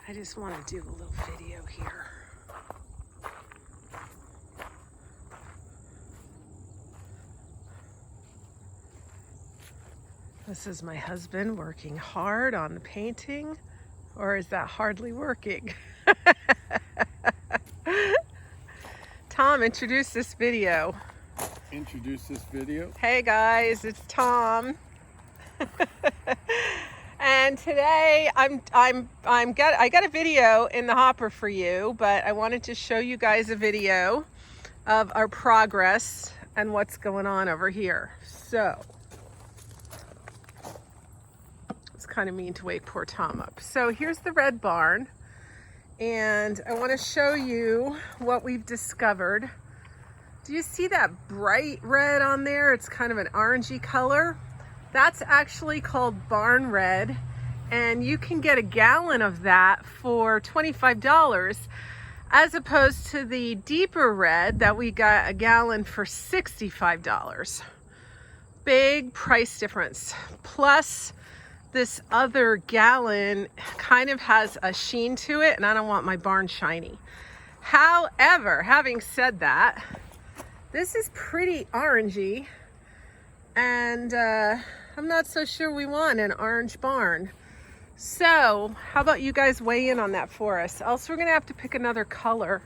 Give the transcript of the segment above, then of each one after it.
I just want to do a little video here. This is my husband working hard on the painting, or is that hardly working? Tom, introduce this video. Introduce this video. Hey guys, it's Tom. And today I got a video in the hopper for you, but I wanted to show you guys a video of our progress and what's going on over here. So it's kind of mean to wake poor Tom up. So here's the red barn, and I want to show you what we've discovered. Do you see that bright red on there? It's kind of an orangey color. That's actually called barn red, and you can get a gallon of that for $25 as opposed to the deeper red that we got a gallon for $65. Big price difference. Plus this other gallon kind of has a sheen to it, and I don't want my barn shiny. However, having said that, this is pretty orangey, and I'm not so sure we want an orange barn. So how about you guys weigh in on that for us? Else we're gonna have to pick another color,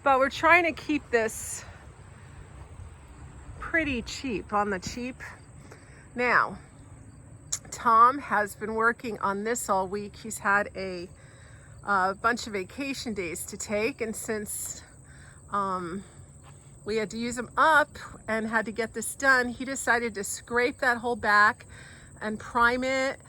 but we're trying to keep this pretty cheap, on the cheap. Now, Tom has been working on this all week. He's had a bunch of vacation days to take, and since we had to use them up and had to get this done, he decided to scrape that whole back and prime it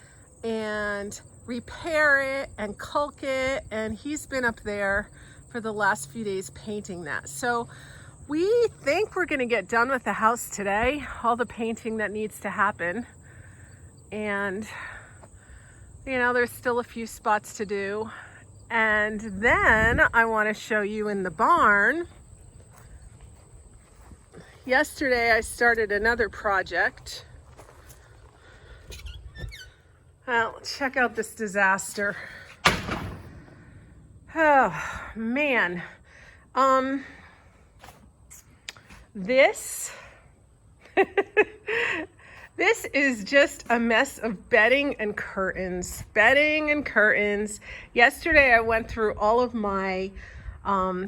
and repair it and caulk it, and he's been up there for the last few days painting that. So we think we're gonna get done with the house today, all the painting that needs to happen. And you know, there's still a few spots to do. And then I want to show you in the barn. Yesterday I started another project. Well, check out this disaster. Oh man. This This is just a mess of bedding and curtains. Bedding and curtains. Yesterday I went through all of my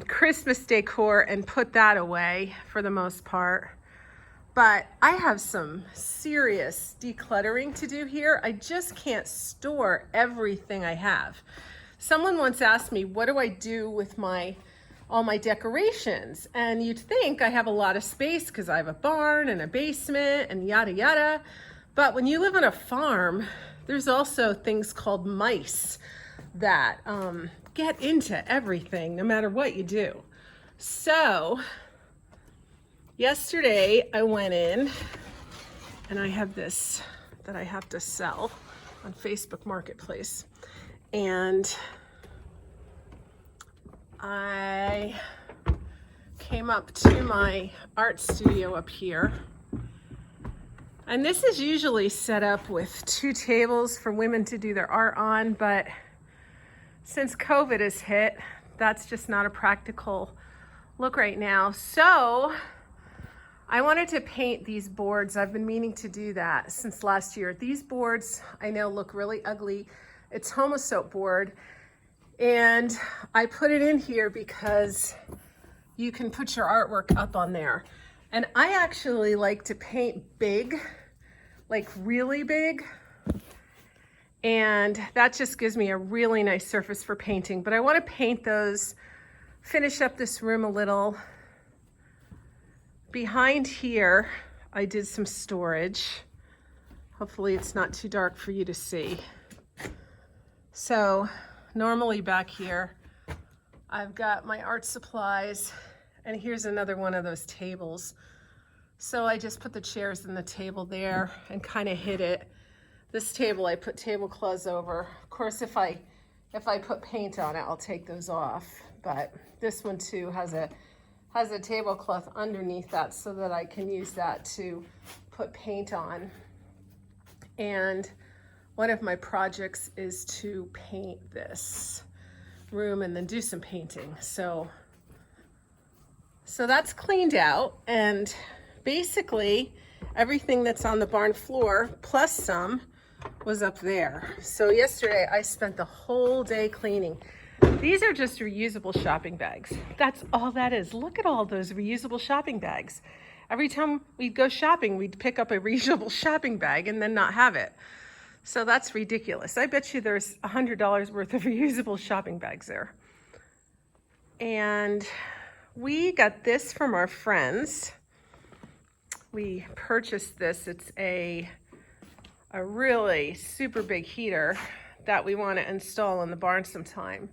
Christmas decor and put that away for the most part. But I have some serious decluttering to do here. I just can't store everything I have. Someone once asked me, what do I do with all my decorations? And you'd think I have a lot of space because I have a barn and a basement and yada yada. But when you live on a farm, there's also things called mice that get into everything no matter what you do. So yesterday I went in and I have this that I have to sell on Facebook Marketplace, and I came up to my art studio up here, and this is usually set up with 2 tables for women to do their art on, but since COVID has hit, that's just not a practical look right now. So I wanted to paint these boards. I've been meaning to do that since last year. These boards I know look really ugly. It's Homosoap board. And I put it in here because you can put your artwork up on there. And I actually like to paint big, like really big. And that just gives me a really nice surface for painting. But I want to paint those, finish up this room a little. Behind here, I did some storage. Hopefully it's not too dark for you to see. So normally back here, I've got my art supplies, and here's another one of those tables. So I just put the chairs and the table there and kind of hid it. This table I put tablecloths over. Of course, if I put paint on it, I'll take those off. But this one too has a tablecloth underneath that so that I can use that to put paint on. And one of my projects is to paint this. room and then do some painting. So that's cleaned out, and basically everything that's on the barn floor plus some was up there. So yesterday I spent the whole day cleaning. These are just reusable shopping bags. That's all that is. Look at all those reusable shopping bags. Every time we'd go shopping, we'd pick up a reusable shopping bag and then not have it. So that's ridiculous. I bet you there's $100 worth of reusable shopping bags there. And we got this from our friends. We purchased this. It's a really super big heater that we want to install in the barn sometime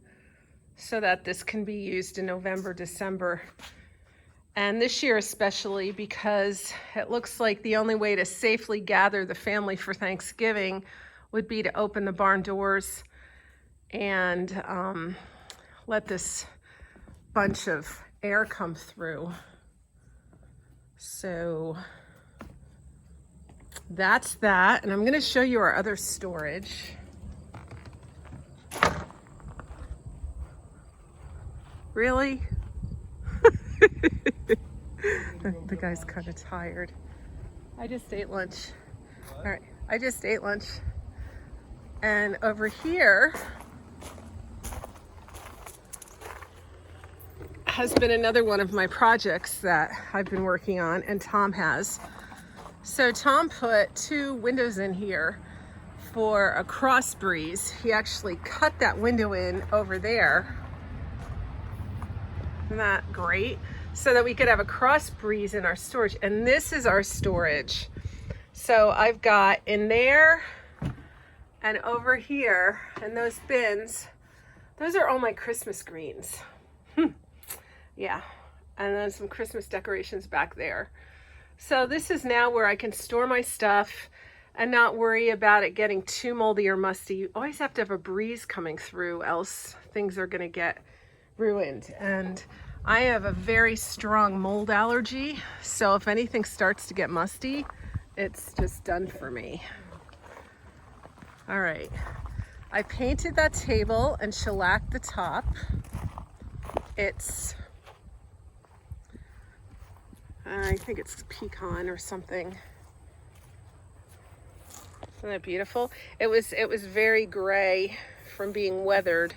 so that this can be used in November, December. And this year especially, because it looks like the only way to safely gather the family for Thanksgiving would be to open the barn doors and let this bunch of air come through. So that's that. And I'm going to show you our other storage. Really? The guy's kind of tired. I just ate lunch. All right, I just ate lunch. And over here has been another one of my projects that I've been working on, and Tom has. So Tom put 2 windows in here for a cross breeze. He actually cut that window in over there. Isn't that great? So that we could have a cross breeze in our storage. And this is our storage. So I've got in there and over here, and those bins, those are all my Christmas greens. Yeah, and then some Christmas decorations back there. So this is now where I can store my stuff and not worry about it getting too moldy or musty. You always have to have a breeze coming through, else things are gonna get ruined. And I have a very strong mold allergy, so if anything starts to get musty, it's just done for me. All right, I painted that table and shellacked the top. It's, I think it's pecan or something. Isn't that beautiful? It was very gray from being weathered,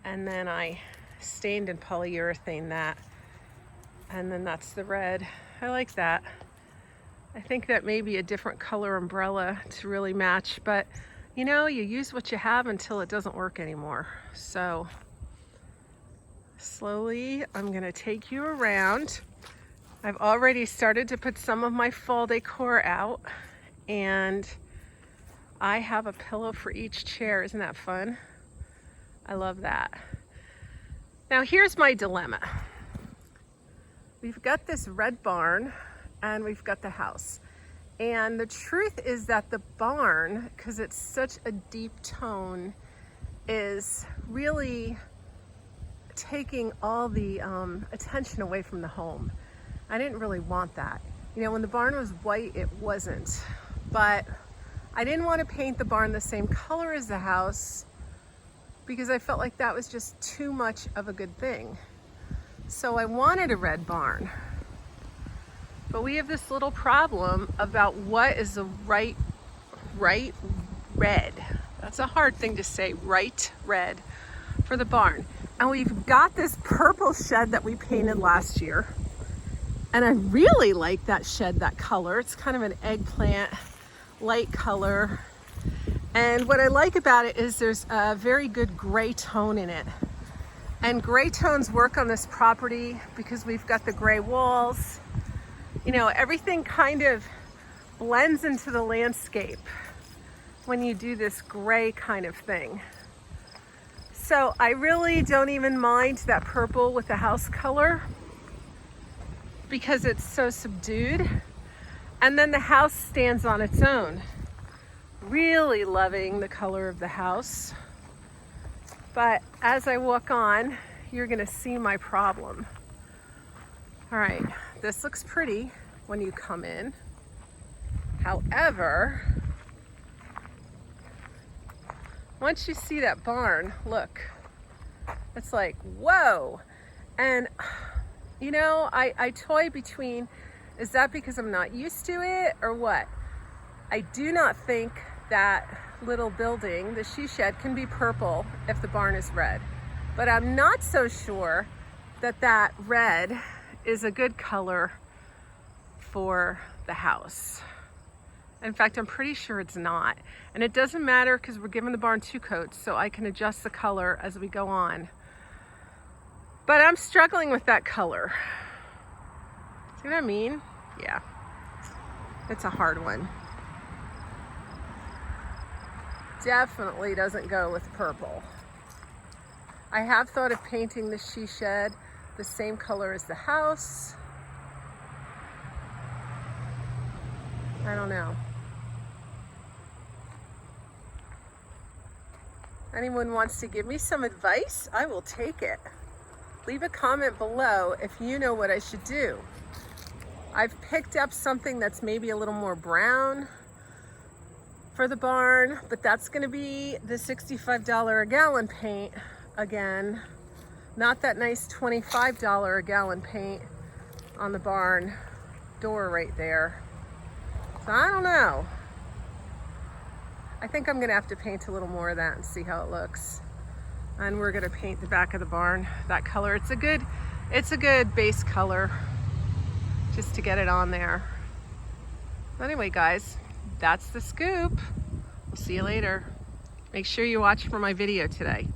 and then I stained and polyurethane that, and then that's the red. I like that. I think that may be a different color umbrella to really match, but you know, you use what you have until it doesn't work anymore. So slowly I'm gonna take you around. I've already started to put some of my fall decor out, and I have a pillow for each chair. Isn't that fun? I love that. Now here's my dilemma. We've got this red barn and we've got the house. And the truth is that the barn, because it's such a deep tone, is really taking all the attention away from the home. I didn't really want that. You know, when the barn was white, it wasn't. But I didn't want to paint the barn the same color as the house because I felt like that was just too much of a good thing. So I wanted a red barn. But we have this little problem about what is the right red. That's a hard thing to say, right red for the barn. And we've got this purple shed that we painted last year. And I really like that shed, that color. It's kind of an eggplant light color. And what I like about it is there's a very good gray tone in it. And gray tones work on this property because we've got the gray walls. You know, everything kind of blends into the landscape when you do this gray kind of thing. So I really don't even mind that purple with the house color because it's so subdued. And then the house stands on its own. Really loving the color of the house. But as I walk on, you're gonna see my problem. All right, this looks pretty when you come in. However, once you see that barn, look, It's like, whoa. And you know, I toy between, is that because I'm not used to it or what? I do not think that little building, the she shed, can be purple if the barn is red. But I'm not so sure that that red is a good color for the house. In fact, I'm pretty sure it's not. And it doesn't matter because we're giving the barn 2 coats, so I can adjust the color as we go on. But I'm struggling with that color. See what I mean? Yeah, it's a hard one. Definitely doesn't go with purple. I have thought of painting the she shed the same color as the house. I don't know. Anyone wants to give me some advice? I will take it. Leave a comment below if you know what I should do. I've picked up something that's maybe a little more brown for the barn, but that's gonna be the $65 a gallon paint again. Not that nice $25 a gallon paint on the barn door right there. So I don't know. I think I'm gonna have to paint a little more of that and see how it looks. And we're gonna paint the back of the barn that color. It's a good base color just to get it on there. Anyway, guys, that's the scoop. We'll see you later. Make sure you watch for my video today.